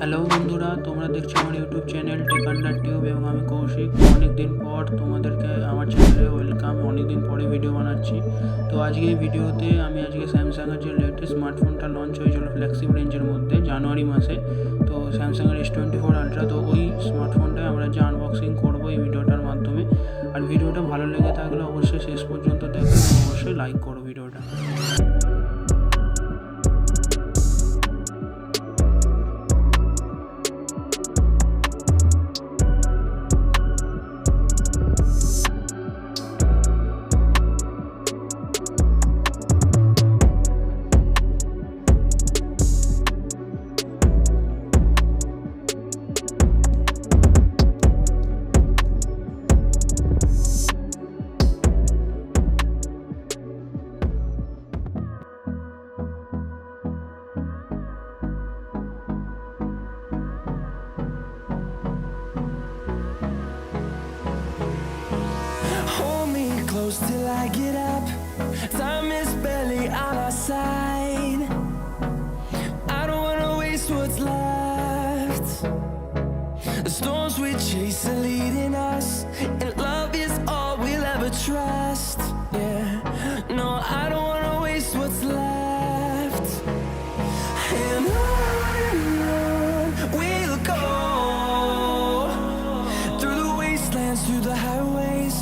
Hello বন্ধুরা, তোমরা দেখছো আমার ইউটিউব চ্যানেল টেকআন্ডারটিউব এবং আমি কৌশিক। অনেকদিন পর তোমাদেরকে আমার চ্যানেলে ওয়েলকাম। অনেকদিন পরে ভিডিও বানাচ্ছি। তো আজকে এই ভিডিওতে আমি স্যামসাংয়ের যে লেটেস্ট স্মার্টফোনটা লঞ্চ হয়েছিল ফ্ল্যাগশিপ রেঞ্জের মধ্যে জানুয়ারি মাসে, তো স্যামসাংয়ের S24 আলট্রা, তো ওই স্মার্টফোনটায় আমরা যে আনবক্সিং করবো এই ভিডিওটার মাধ্যমে। আর ভিডিওটা ভালো লেগে থাকলে অবশ্যই শেষ পর্যন্ত দেখো, অবশ্যই লাইক করো ভিডিওটা। Till I get up, time is barely on our side. I don't wanna waste what's left. The storms we chase are leading us, and love is all we'll ever trust. Yeah, no, I don't wanna waste what's left. And on we'll go, through the wastelands, through the highways,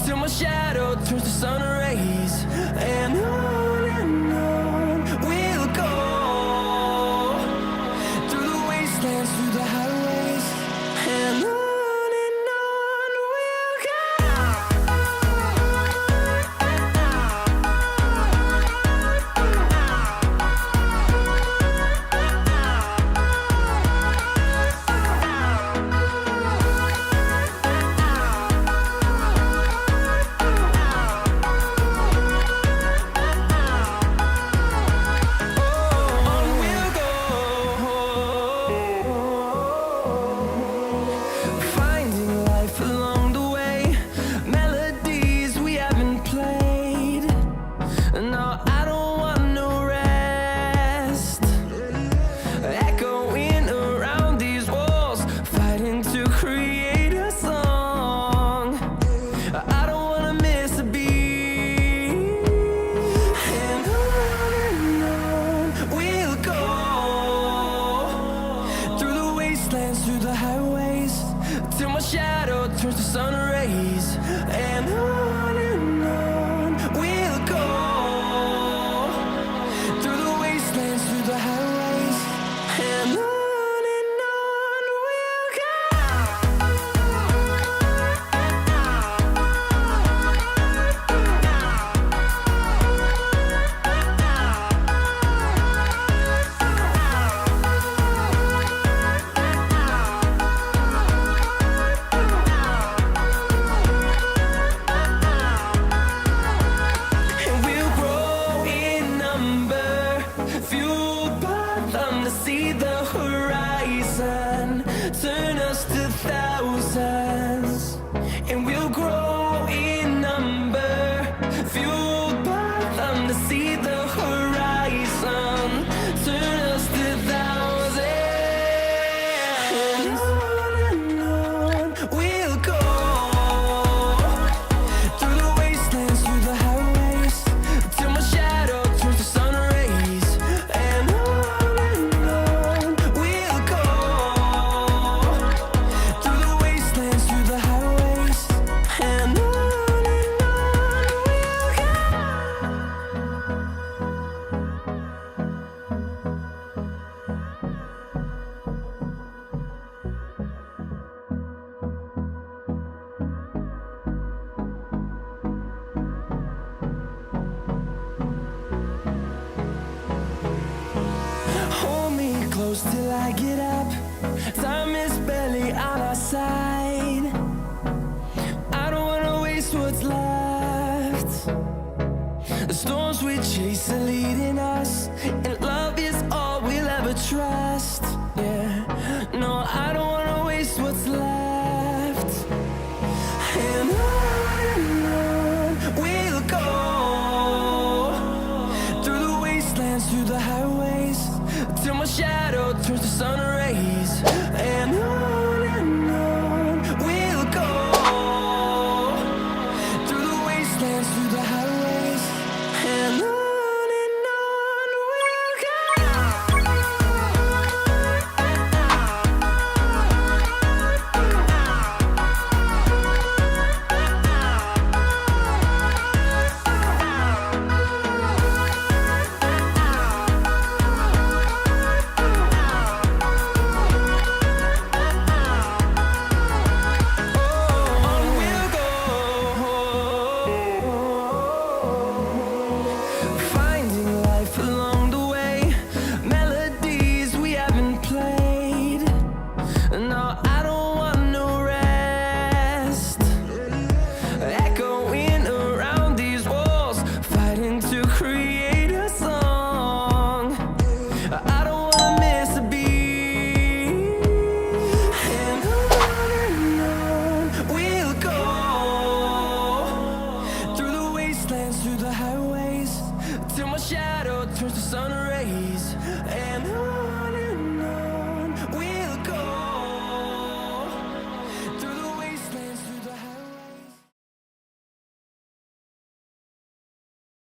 till my shadow turns to sun rays. And on we'll go, through the wastelands, through the highways. And on we'll go. Through the highways, till my shadow turns to sun rays. And on we'll go, through the wastelands, through the highways. And on we'll go. See the horizon, turn us to thousands, and we'll grow in number, fueled by them to see the horizon, turn us to thousands. And on we'll go, through the wastelands, through the highways, till my shadow turns to sun rays. And close till I get up, time is barely on our side. I don't wanna waste what's left. The storms we chase are leading us, and love is all we'll ever trust. Yeah, no, I don't wanna waste what's left. And on we'll go, through the wastelands, through the highways, till my shadow turns to sun rays. sun rays, and